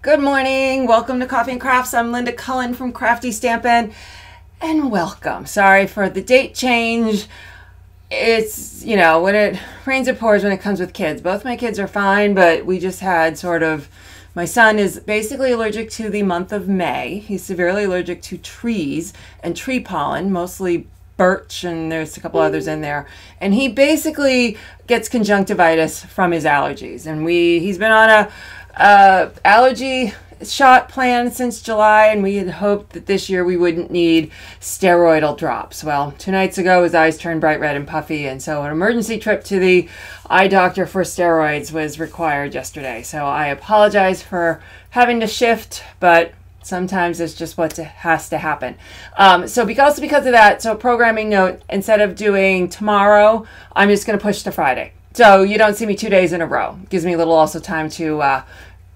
Good morning. Welcome to Coffee and Crafts. I'm Linda Cullen from Crafty Stampin', and welcome. Sorry for the date change. It's, you know, when it rains it pours when it comes with kids. Both my kids are fine, but we just had my son is basically allergic to the month of May. He's severely allergic to trees and tree pollen, mostly birch, and there's a couple others in there. And he basically gets conjunctivitis from his allergies. And he's been on a allergy shot plan since July, and we had hoped that this year we wouldn't need steroidal drops. Well, 2 nights ago his eyes turned bright red and puffy, and so an emergency trip to the eye doctor for steroids was required yesterday. So I apologize for having to shift, but sometimes it's just what has to happen. So because of that, so programming note, instead of doing tomorrow, I'm just going to push to Friday. So you don't see me 2 days in a row. Gives me a little also time to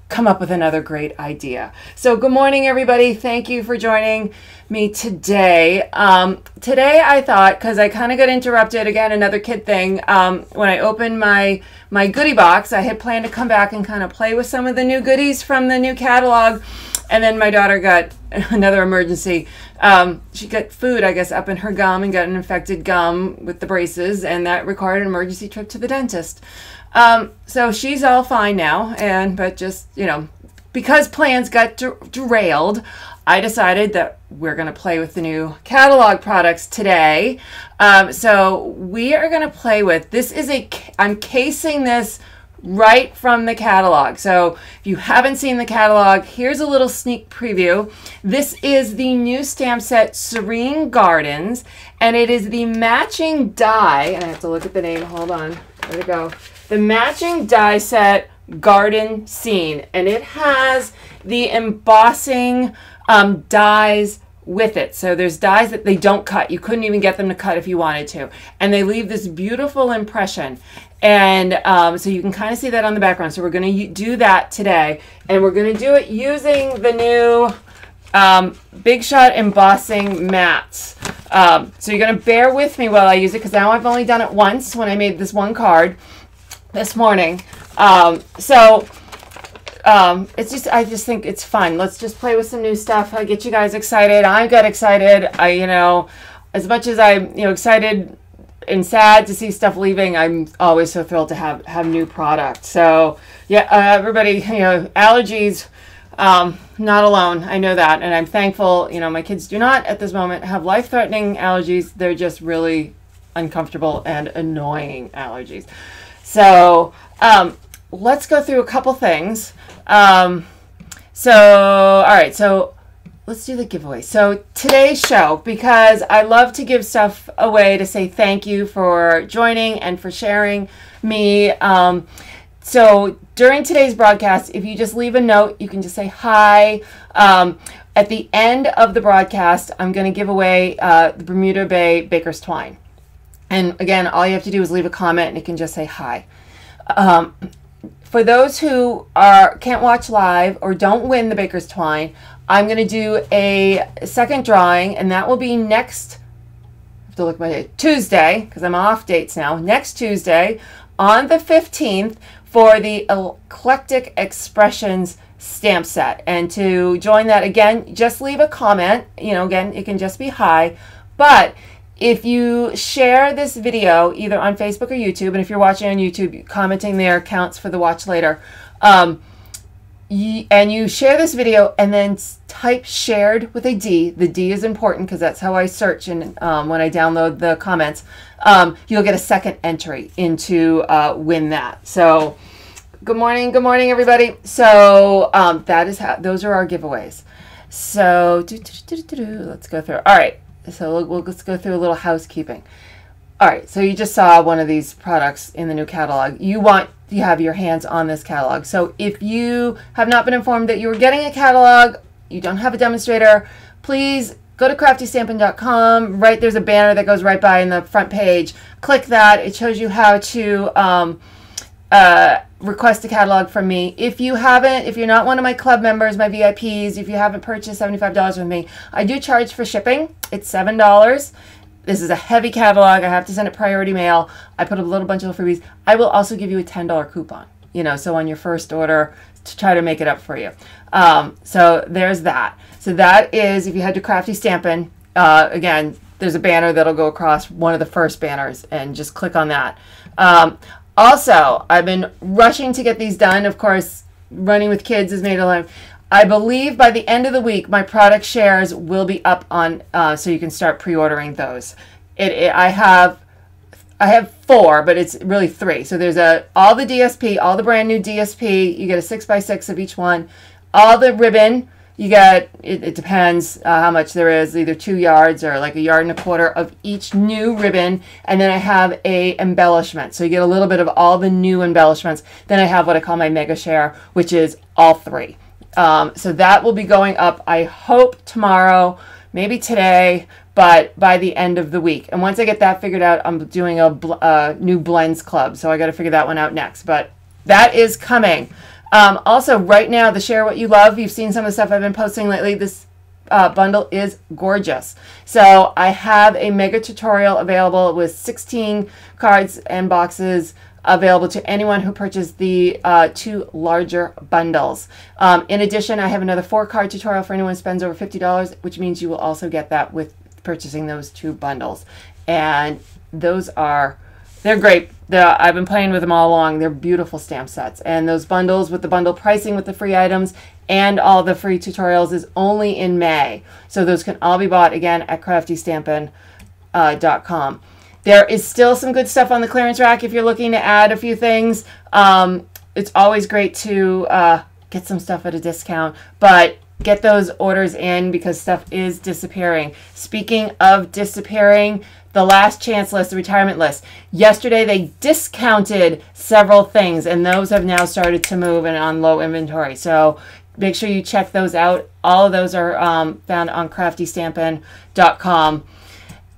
come up with another great idea. So good morning, everybody. Thank you for joining me today. Today I thought, because I kind of got interrupted, again, another kid thing, when I opened my goodie box, I had planned to come back and kind of play with some of the new goodies from the new catalog. And then my daughter got another emergency. She got food, I guess, up in her gum and got an infected gum with the braces, and that required an emergency trip to the dentist. So she's all fine now, but just, you know, because plans got derailed, I decided that we're going to play with the new catalog products today. So we are going to play with, I'm casing this right from the catalog. So if you haven't seen the catalog, here's a little sneak preview. This is the new stamp set, Serene Gardens, and it is the matching die, and I have to look at the name, hold on, where'd it go? The matching die set Garden Scene, and it has the embossing dies with it. So there's dies that they don't cut. You couldn't even get them to cut if you wanted to. And they leave this beautiful impression. And so you can kind of see that on the background. So we're going to do that today. And we're going to do it using the new Big Shot embossing mats. So you're going to bear with me while I use it, because now I've only done it once when I made this one card this morning. It's just, I just think it's fun. Let's just play with some new stuff. I get you guys excited. I got excited. As much as I'm, excited and sad to see stuff leaving, I'm always so thrilled to have new product. So yeah, everybody, allergies, not alone. I know that, and I'm thankful. My kids do not at this moment have life-threatening allergies. They're just really uncomfortable and annoying allergies. So let's go through a couple things. All right, so let's do the giveaway. So today's show, because I love to give stuff away to say thank you for joining and for sharing me. So during today's broadcast, if you just leave a note, you can just say hi. At the end of the broadcast, I'm going to give away the Bermuda Bay Baker's Twine. And again, all you have to do is leave a comment, and it can just say hi. For those who can't watch live or don't win the Baker's Twine, I'm going to do a second drawing, and that will be next, I have to look at my date, Tuesday, because I'm off dates now, next Tuesday on the 15th for the Eclectic Expressions stamp set. And to join that, again, just leave a comment. Again, it can just be hi, but if you share this video either on Facebook or YouTube, and if you're watching on YouTube, commenting there counts for the watch later, and you share this video and then type shared with a D. The D is important because that's how I search, and when I download the comments, you'll get a second entry into win that. So good morning, everybody. So those are our giveaways. So let's go through. All right. So let's go through a little housekeeping. All right, so you just saw one of these products in the new catalog. You want to have your hands on this catalog. So if you have not been informed that you were getting a catalog, you don't have a demonstrator, please go to craftystampin.com. There's a banner that goes right by in the front page. Click that. It shows you how to request a catalog from me. If you're not one of my club members, my VIPs, if you haven't purchased $75 with me, I do charge for shipping. It's $7. This is a heavy catalog. I have to send it priority mail. I put a little bunch of freebies. I will also give you a $10 coupon. you know, so on your first order to try to make it up for you. So there's that. So that is, if you head to Crafty Stampin', again, there's a banner that'll go across one of the first banners, and just click on that. Also, I've been rushing to get these done. Of course, running with kids has made a life. I believe by the end of the week, my product shares will be up on, so you can start pre-ordering those. I have 4, but it's really 3. So there's all the DSP, all the brand new DSP. You get a 6x6 of each one. All the ribbon, you get, it depends how much there is, either 2 yards or like 1.25 yards of each new ribbon. And then I have a embellishment. So you get a little bit of all the new embellishments. Then I have what I call my mega share, which is all 3. So that will be going up, I hope tomorrow, maybe today, but by the end of the week. And once I get that figured out, I'm doing a new blends club. So I got to figure that one out next, but that is coming. Also right now, the Share What You Love, you've seen some of the stuff I've been posting lately. This bundle is gorgeous. So I have a mega tutorial available with 16 cards and boxes available to anyone who purchased the 2 larger bundles. In addition, I have another 4-card tutorial for anyone who spends over $50, which means you will also get that with purchasing those 2 bundles. And those are, they're great. I've been playing with them all along. They're beautiful stamp sets. And those bundles with the bundle pricing with the free items and all the free tutorials is only in May. So those can all be bought again at craftystampin.com. There is still some good stuff on the clearance rack if you're looking to add a few things. It's always great to get some stuff at a discount, but get those orders in because stuff is disappearing. Speaking of disappearing, the last chance list, the retirement list. Yesterday they discounted several things, and those have now started to move and on low inventory. So make sure you check those out. All of those are found on craftystampin.com.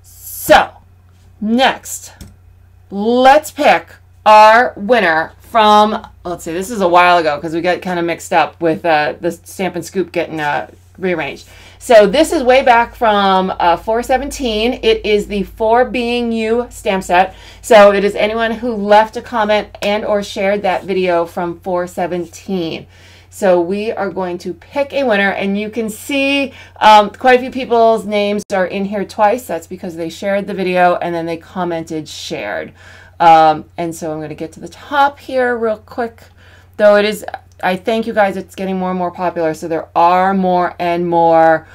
So next, let's pick our winner from, let's see, this is a while ago because we got kind of mixed up with the Stampin' Scoop getting rearranged. So this is way back from 4/17. It is the For Being You stamp set. So it is anyone who left a comment and or shared that video from 4/17. So we are going to pick a winner, and you can see quite a few people's names are in here twice. That's because they shared the video and then they commented shared. And so I'm going to get to the top here real quick. Though it is, I thank you guys, it's getting more and more popular. So there are more and more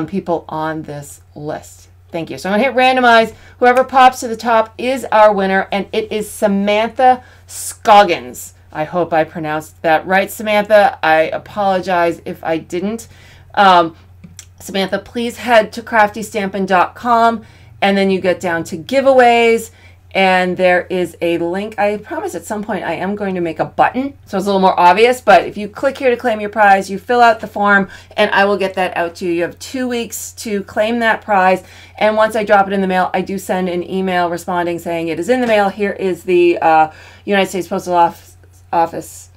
people on this list. Thank you. So I'm going to hit randomize. Whoever pops to the top is our winner, and it is Samantha Scoggins. I hope I pronounced that right, Samantha. I apologize if I didn't. Samantha, please head to craftystampin.com, and then you get down to giveaways, and there is a link. I promise at some point I am going to make a button, so it's a little more obvious, but if you click here to claim your prize, you fill out the form, and I will get that out to you. You have 2 weeks to claim that prize, and once I drop it in the mail, I do send an email responding saying it is in the mail. Here is the United States Postal Office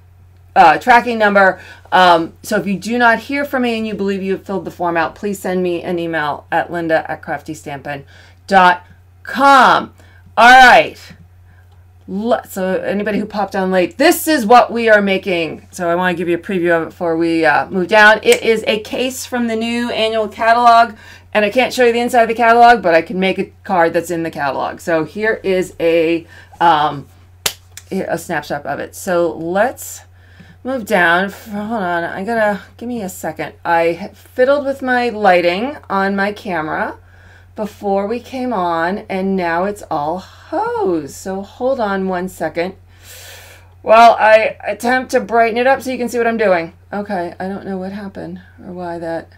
tracking number. So if you do not hear from me and you believe you have filled the form out, please send me an email at linda@craftystampin.com. All right. So anybody who popped on late, this is what we are making. So I want to give you a preview of it before we move down. It is a case from the new annual catalog, and I can't show you the inside of the catalog, but I can make a card that's in the catalog. So here is a snapshot of it. So let's move down. Hold on, I gotta, give me a second. I fiddled with my lighting on my camera before we came on, and now it's all hosed. So hold on 1 second while I attempt to brighten it up so you can see what I'm doing. Okay, I don't know what happened or why that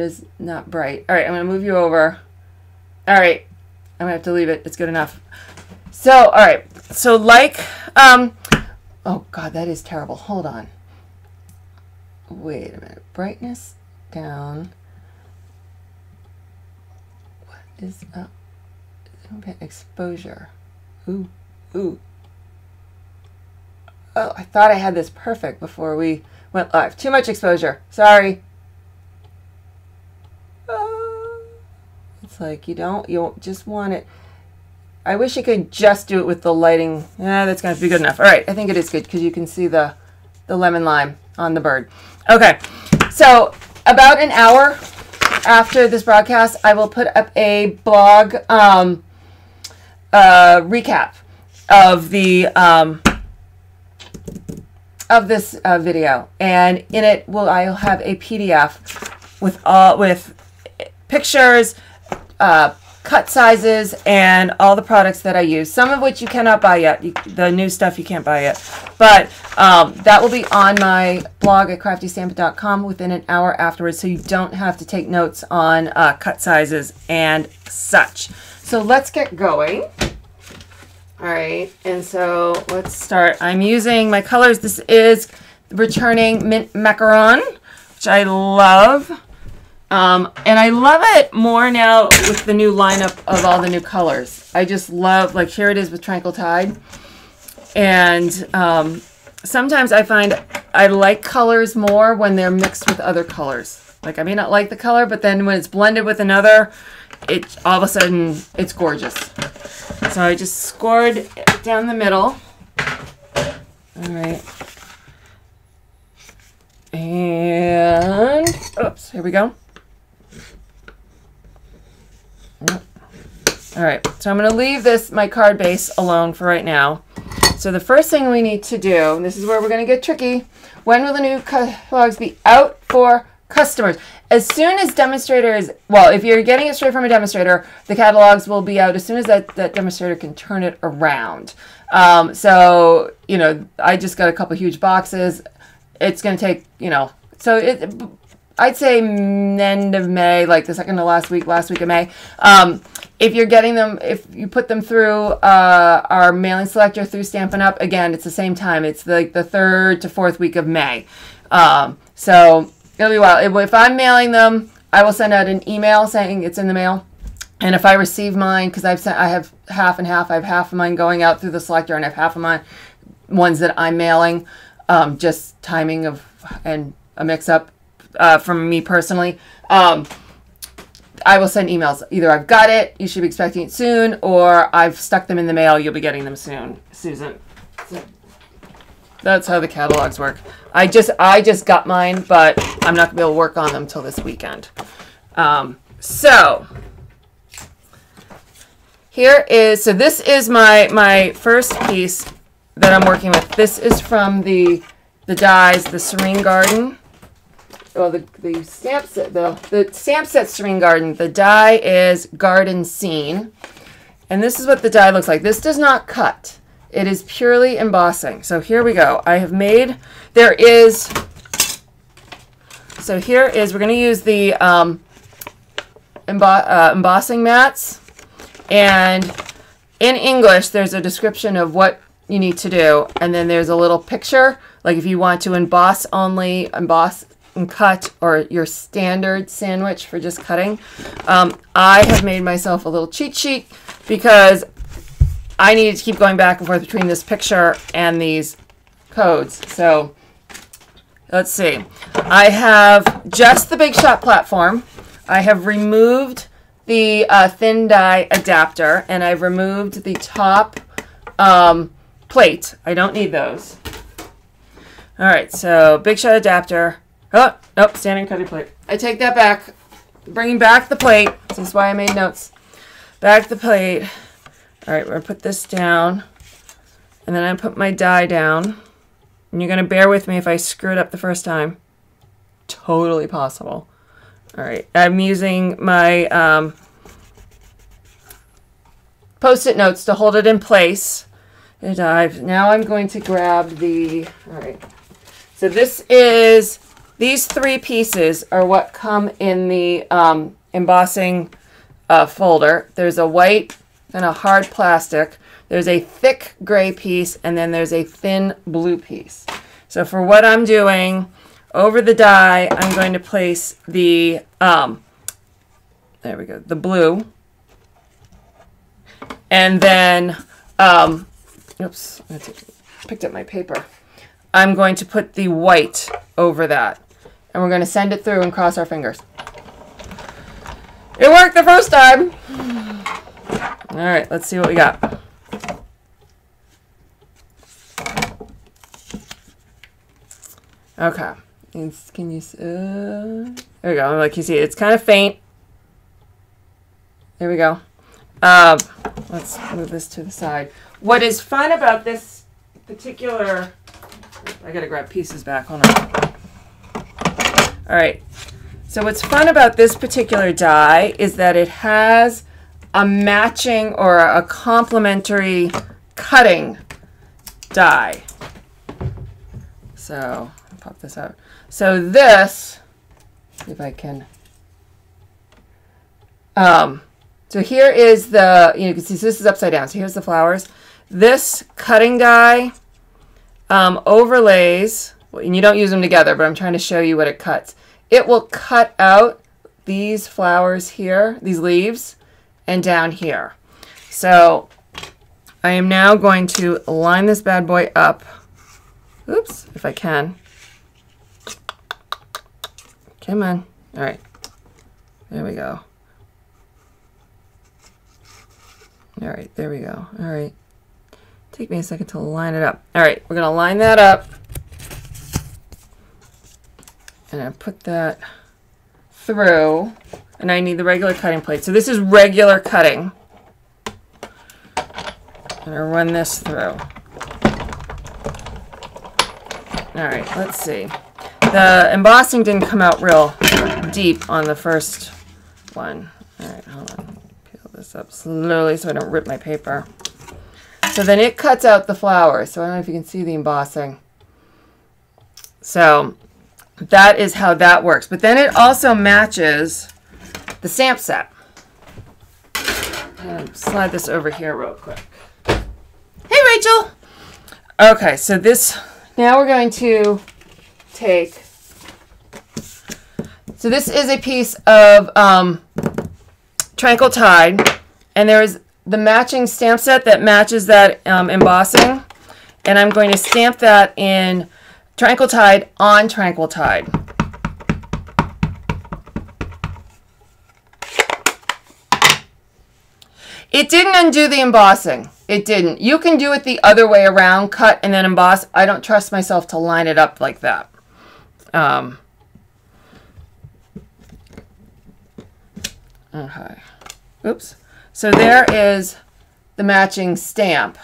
is not bright. All right, I'm gonna move you over. All right, I'm gonna have to leave it. It's good enough. So, all right. So like, oh God, that is terrible. Hold on. Wait a minute. Brightness down. What is up? Exposure. Ooh, ooh. Oh, I thought I had this perfect before we went live. Too much exposure. Sorry. It's like you just want it. I wish you could just do it with the lighting. Yeah, that's going to be good enough. All right, I think it is good because you can see the lemon lime on the bird. Okay, so about an hour after this broadcast, I will put up a blog recap of the of this video, and in it I'll have a PDF with pictures, cut sizes, and all the products that I use. Some of which you cannot buy yet. The new stuff you can't buy yet, but that will be on my blog at craftystampin.com within an hour afterwards, so you don't have to take notes on cut sizes and such. So let's get going. All right, and so let's start. I'm using my colors. This is Returning Mint Macaron, which I love. And I love it more now with the new lineup of all the new colors. I just love, like here it is with Tranquil Tide. And sometimes I find I like colors more when they're mixed with other colors. Like I may not like the color, but then when it's blended with another, all of a sudden it's gorgeous. So I just scored down the middle. All right. And, oops, here we go. All right, so I'm going to leave my card base alone for right now. So the first thing we need to do, and this is where we're going to get tricky, when will the new catalogs be out for customers? As soon as Demonstrator is, well, if you're getting it straight from a Demonstrator, the catalogs will be out as soon as that Demonstrator can turn it around. So, you know, I just got a couple huge boxes. It's going to take, you know, so I'd say end of May, like the second to last week of May. If you're getting them, if you put them through our mailing selector through Stampin' Up, again, it's the same time. It's like the 3rd to 4th week of May. So it'll be wild. If I'm mailing them, I will send out an email saying it's in the mail. And if I receive mine, because I have half and half. I have half of mine going out through the selector, and I have half of mine ones that I'm mailing. Just timing of and a mix-up from me personally. I will send emails. Either I've got it, you should be expecting it soon, or I've stuck them in the mail, you'll be getting them soon, Susan. So that's how the catalogs work. I just got mine, but I'm not going to be able to work on them till this weekend. So this is my first piece that I'm working with. This is from the dies, the Serene Garden. Well, the stamp set, the stamp set Serene Garden. The die is Garden Scene, and this is what the die looks like. This does not cut. It is purely embossing. So here we go. I have made. We're going to use the embossing mats, and in English there's a description of what you need to do, and then there's a little picture, like if you want to emboss only, emboss and cut, or your standard sandwich for just cutting. I have made myself a little cheat sheet because I needed to keep going back and forth between this picture and these codes. So let's see. I have just the Big Shot platform. I have removed the thin die adapter, and I've removed the top plate. I don't need those. All right, so Big Shot adapter. Oh, nope, standing cutting plate. I take that back. Bringing back the plate. This is why I made notes. Back the plate. All right, we're going to put this down. And then I put my die down. And you're going to bear with me if I screw it up the first time. Totally possible. All right, I'm using my Post-it notes to hold it in place. Now I'm going to grab the, all right. So these 3 pieces are what come in the embossing folder. There's a white and a hard plastic. There's a thick gray piece, and then there's a thin blue piece. So for what I'm doing, over the die, I'm going to place the, there we go, the blue. And then, oops, I picked up my paper. I'm going to put the white over that. And we're going to send it through and cross our fingers. It worked the first time. All right, let's see what we got. Okay. Can you see? There we go. Like you see, it's kind of faint. There we go. Let's move this to the side. What is fun about this particular... I gotta grab pieces back. Hold on. All right. So what's fun about this particular die is that it has a matching or a complementary cutting die. So pop this out. So this, if I can, so here is the, you can see this is upside down. So here's the flowers. This cutting die overlays, and you don't use them together, but I'm trying to show you what it cuts. It will cut out these flowers here, these leaves, and down here. So I am now going to line this bad boy up. Oops, if I can. Come on. All right. There we go. All right, there we go. All right. Take me a second to line it up. All right, we're going to line that up. And I put that through. And I need the regular cutting plate. So this is regular cutting. I'm going to run this through. All right, let's see. The embossing didn't come out real deep on the first one. All right, hold on. Peel this up slowly so I don't rip my paper. So then it cuts out the flowers. So I don't know if you can see the embossing. So that is how that works. But then it also matches the stamp set. Slide this over here real quick. Hey, Rachel. Okay, so this, now we're going to take, so this is a piece of Tranquil Tide, and there is the matching stamp set that matches that embossing, and I'm going to stamp that in Tranquil Tide on Tranquil Tide. It didn't undo the embossing. It didn't. You can do it the other way around, cut and then emboss. I don't trust myself to line it up like that. Okay. Oops. So there is the matching stamp.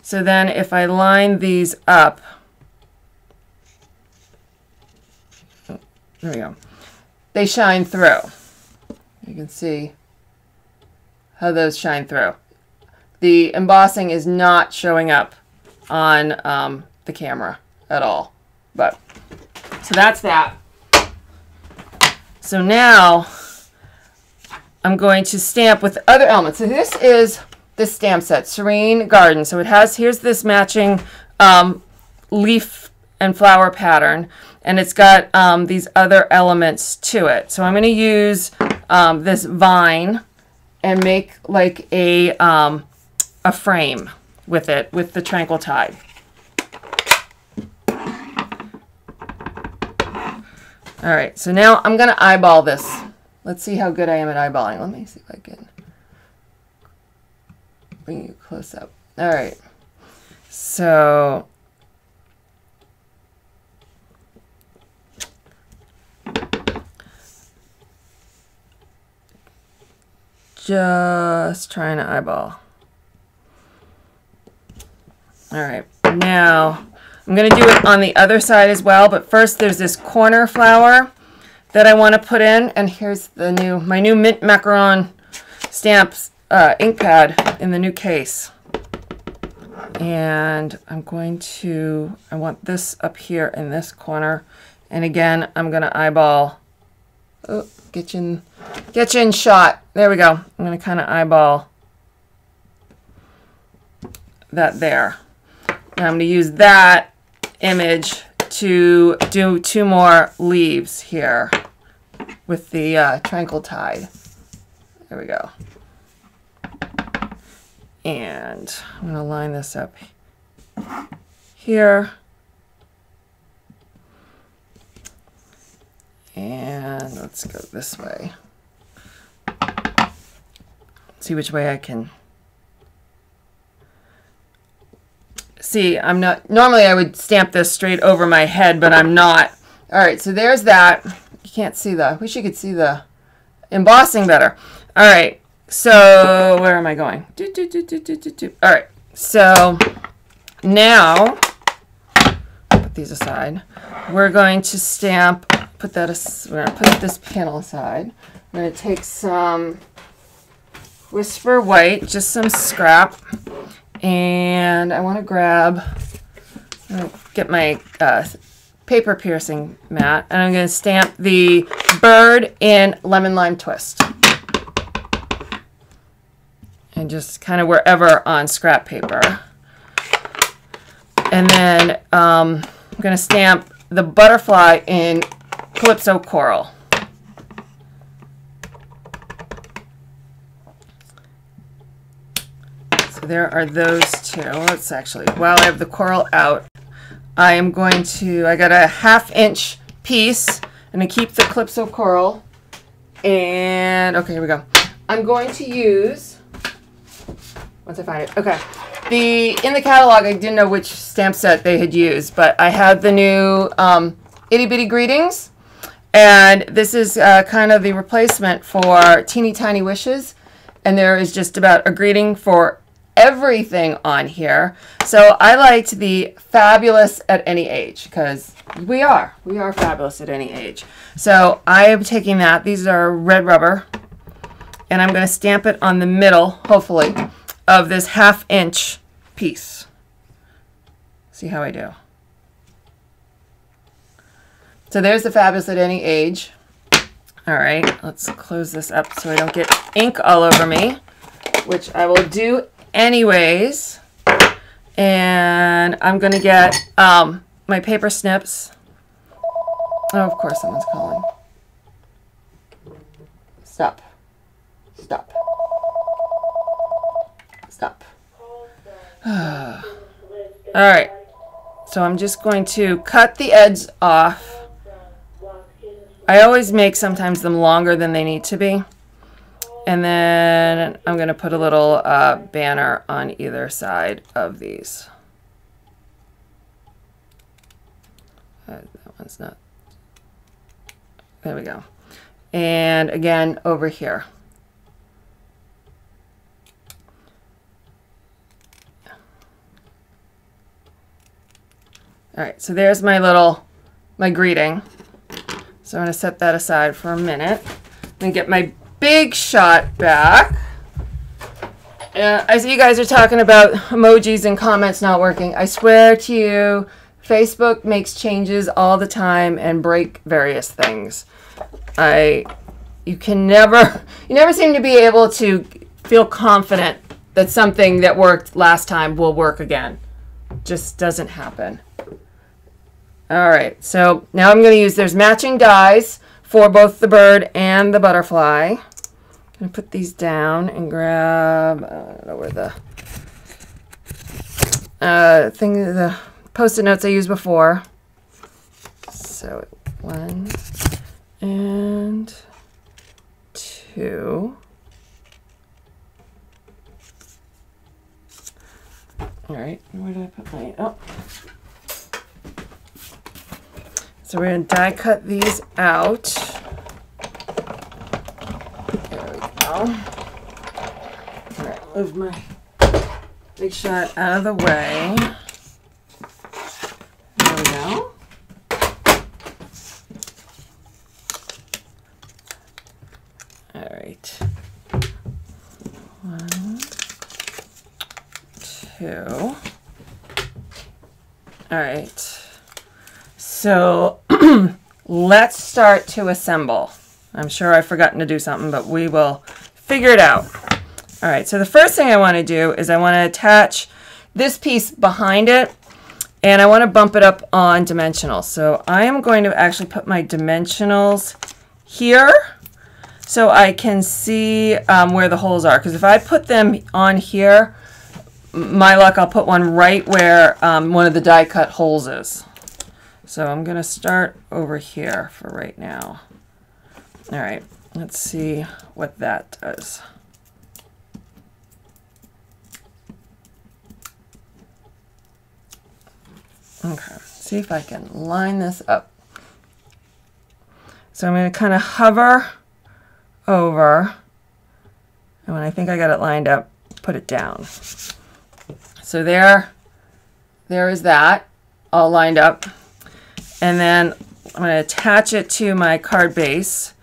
So then if I line these up, oh, there we go. They shine through. You can see how those shine through. The embossing is not showing up on the camera at all. But so that's that. So now I'm going to stamp with other elements. So this is the stamp set, Serene Garden. So it has, here's this matching leaf and flower pattern, and it's got these other elements to it. So I'm going to use this vine and make like a frame with it, with the Tranquil Tide. All right, so now I'm going to eyeball this. Let's see how good I am at eyeballing. Let me see if I can bring you close up. All right, so just trying to eyeball. All right, now I'm going to do it on the other side as well, but first there's this corner flower that I want to put in, and here's the my new mint macaron stamps ink pad in the new case. And I'm going to, I want this up here in this corner, and again I'm going to eyeball. Oh, get you in shot. There we go. I'm going to kind of eyeball that there. Now I'm going to use that image to do 2 more leaves here with the Tranquil Tide. There we go. And I'm going to line this up here. And let's go this way. see which way I can. See, I'm not, normally I would stamp this straight over my head, but I'm not. All right, so there's that. You can't see the, I wish you could see the embossing better. All right, so where am I going? All right, so now, put these aside. We're going to stamp, we're going to put this panel aside. I'm going to take some Whisper White, just some scrap, and I want to grab, get my paper piercing mat, and I'm going to stamp the bird in Lemon Lime Twist. And just kind of wherever on scrap paper. And then I'm going to stamp the butterfly in Calypso Coral. So there are those two. Let's actually, while I have the coral out, I am going to, I got a 1/2 inch piece. I'm going to keep the Calypso Coral. And, okay, here we go. I'm going to use, once I find it, okay. In the catalog, I didn't know which stamp set they had used, but I had the new Itty Bitty Greetings, and this is kind of the replacement for Teeny Tiny Wishes, and there is just about a greeting for everything on here. So I liked the Fabulous at Any Age, because we are fabulous at any age. So I am taking that. These are red rubber, and I'm going to stamp it on the middle, hopefully, of this 1/2 inch piece. See how I do. So there's the Fabulous at Any Age. All right, let's close this up so I don't get ink all over me, which I will do anyways. And I'm going to get my paper snips. Oh, of course someone's calling. Stop. Stop. Stop. All right, so I'm just going to cut the edges off. I always make sometimes them longer than they need to be. And then I'm going to put a little banner on either side of these. That one's not. There we go. And again, over here. All right, so there's my greeting. So I'm going to set that aside for a minute and get my big shot back. I see you guys are talking about emojis and comments not working. I swear to you, Facebook makes changes all the time and break various things. You never seem to be able to feel confident that something that worked last time will work again. Just doesn't happen. All right, so now I'm going to use, there's matching dies for both the bird and the butterfly. I'm going to put these down and grab, I don't know where the Post-it notes I used before. So 1 and 2. All right, where did I put my, oh. So we're going to die cut these out. There we go. All right, move my big shot out of the way. There we go. All right. 1, 2. All right. So let's start to assemble. I'm sure I've forgotten to do something, but we will figure it out. All right, so the first thing I want to do is I want to attach this piece behind it, and I want to bump it up on dimensionals. So I am going to actually put my dimensionals here so I can see where the holes are. Because if I put them on here, my luck, I'll put one right where one of the die cut holes is. So I'm going to start over here for right now. All right, let's see what that does. Okay, see if I can line this up. So I'm going to kind of hover over, and when I think I got it lined up, put it down. So there is that all lined up. And then I'm going to attach it to my card base.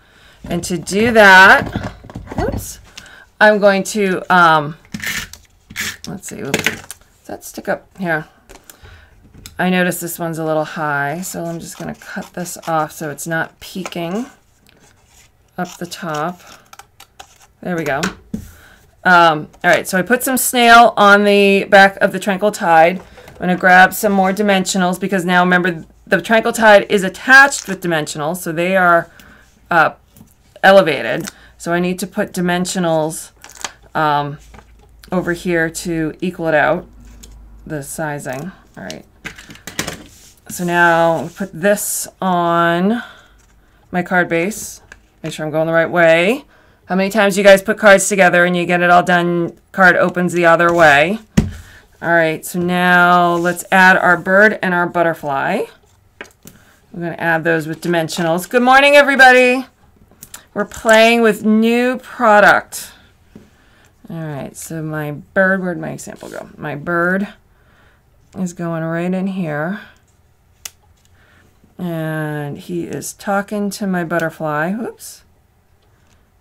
And to do that, oops, I'm going to, let's see, does that stick up here? I noticed this one's a little high, so I'm just going to cut this off so it's not peeking up the top. There we go. All right, so I put some snail on the back of the Tranquil Tide. I'm going to grab some more dimensionals because now remember the Tranquil Tide is attached with dimensionals, so they are elevated. So I need to put dimensionals over here to equal it out, the sizing. All right. So now I'll put this on my card base. Make sure I'm going the right way. How many times you guys put cards together and you get it all done, card opens the other way. All right, so now let's add our bird and our butterfly. We're going to add those with dimensionals. Good morning, everybody. We're playing with new product. All right, so my bird, where'd my example go? My bird is going right in here. And he is talking to my butterfly. Whoops.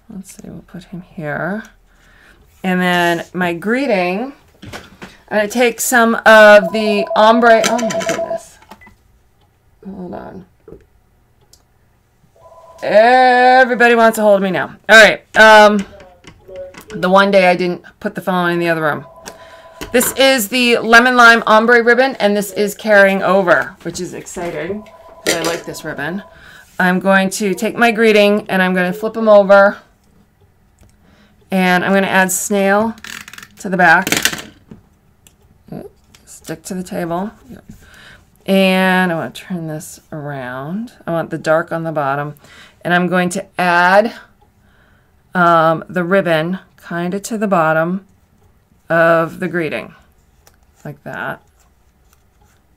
Let's see, we'll put him here. And then my greeting, I'm going to take some of the ombre. Oh my goodness. Hold on. Everybody wants to hold me now. All right. The one day I didn't put the phone in the other room. This is the lemon lime ombre ribbon, and this is carrying over, which is exciting. I like this ribbon. I'm going to take my greeting and I'm going to flip them over, and I'm going to add snail to the back. Stick to the table. And I want to turn this around. I want the dark on the bottom, and I'm going to add the ribbon kind of to the bottom of the greeting, like that.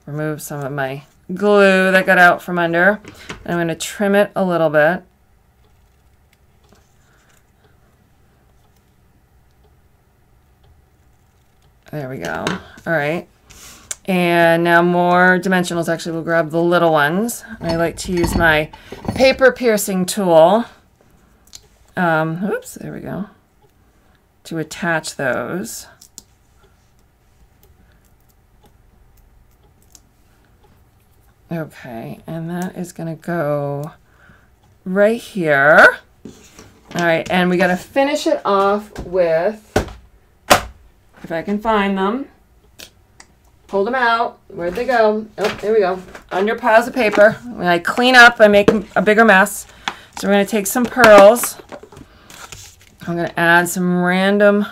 Remove some of my glue that got out from under. And I'm going to trim it a little bit. There we go. All right. And now more dimensionals. Actually, we'll grab the little ones. I like to use my paper piercing tool. Oops, there we go. To attach those. Okay, and that is going to go right here. All right, and we got to finish it off with, if I can find them, pull them out. Where'd they go? Oh, there we go. Under piles of paper. When I clean up, I make a bigger mess. So we're going to take some pearls. I'm going to add some random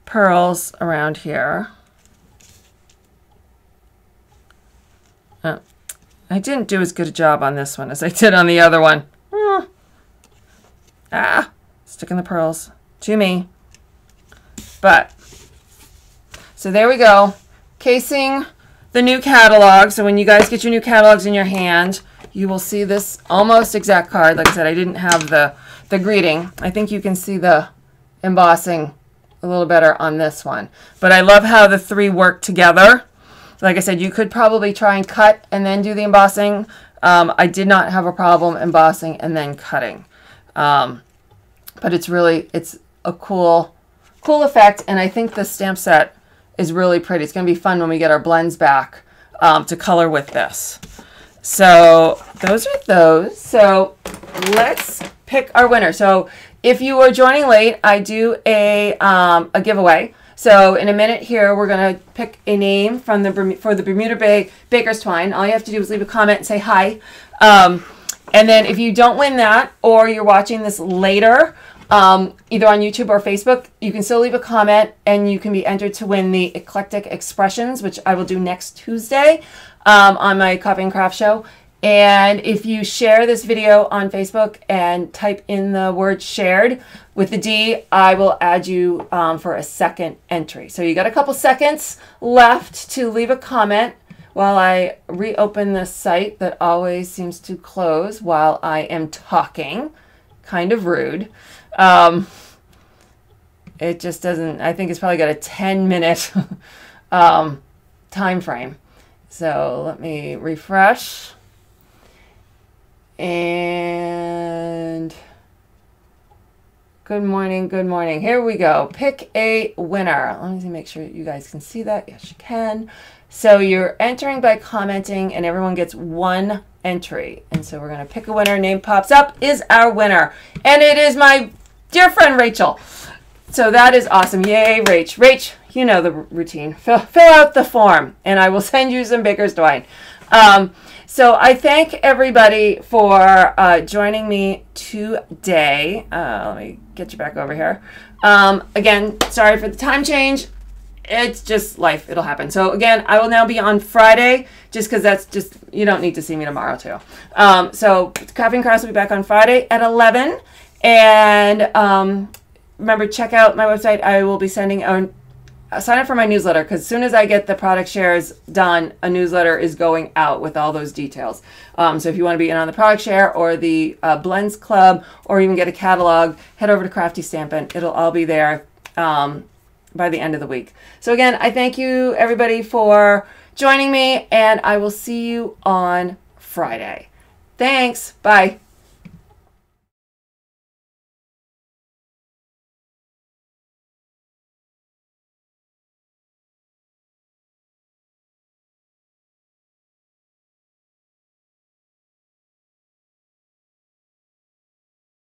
pearls around here. I didn't do as good a job on this one as I did on the other one. Sticking the pearls to me. But, so there we go. Casing the new catalog. So when you guys get your new catalogs in your hand, you will see this almost exact card. Like I said, I didn't have the greeting. I think you can see the embossing a little better on this one. But I love how the three work together. Like I said, you could probably try and cut and then do the embossing. I did not have a problem embossing and then cutting. But it's a cool effect, and I think the stamp set is really pretty. It's going to be fun when we get our blends back to color with this. So those are those. So let's pick our winner. So if you are joining late, I do a giveaway. So in a minute here, we're going to pick a name for the Bermuda Bay Baker's Twine. All you have to do is leave a comment and say hi. And then if you don't win that, or you're watching this later, either on YouTube or Facebook, you can still leave a comment and you can be entered to win the Eclectic Expressions, which I will do next Tuesday on my Coffee and Craft show. And if you share this video on Facebook and type in the word shared with the D, I will add you for a second entry. So you got a couple seconds left to leave a comment while I reopen the site that always seems to close while I am talking. Kind of rude. It just doesn't, I think it's probably got a 10-minute time frame. So let me refresh. And good morning, good morning. Here we go. Pick a winner. Let me make sure you guys can see that. Yes, you can. So you're entering by commenting, and everyone gets one entry. And so we're going to pick a winner. Name pops up, is our winner. And it is my dear friend Rachel. So that is awesome. Yay, Rach. Rach, you know the routine. Fill out the form, and I will send you some Baker's Twine. So I thank everybody for joining me today. Let me get you back over here. Again, sorry for the time change. It's just life. It'll happen. So again, I will now be on Friday, just because that's just, you don't need to see me tomorrow too. So Coffee and Crafts will be back on Friday at 11. And remember, check out my website. I will be sending sign up for my newsletter, because as soon as I get the product shares done, a newsletter is going out with all those details. So if you want to be in on the product share or the blends club, or even get a catalog, head over to Crafty Stampin'. It'll all be there by the end of the week. So again, I thank you everybody for joining me, and I will see you on Friday. Thanks. Bye.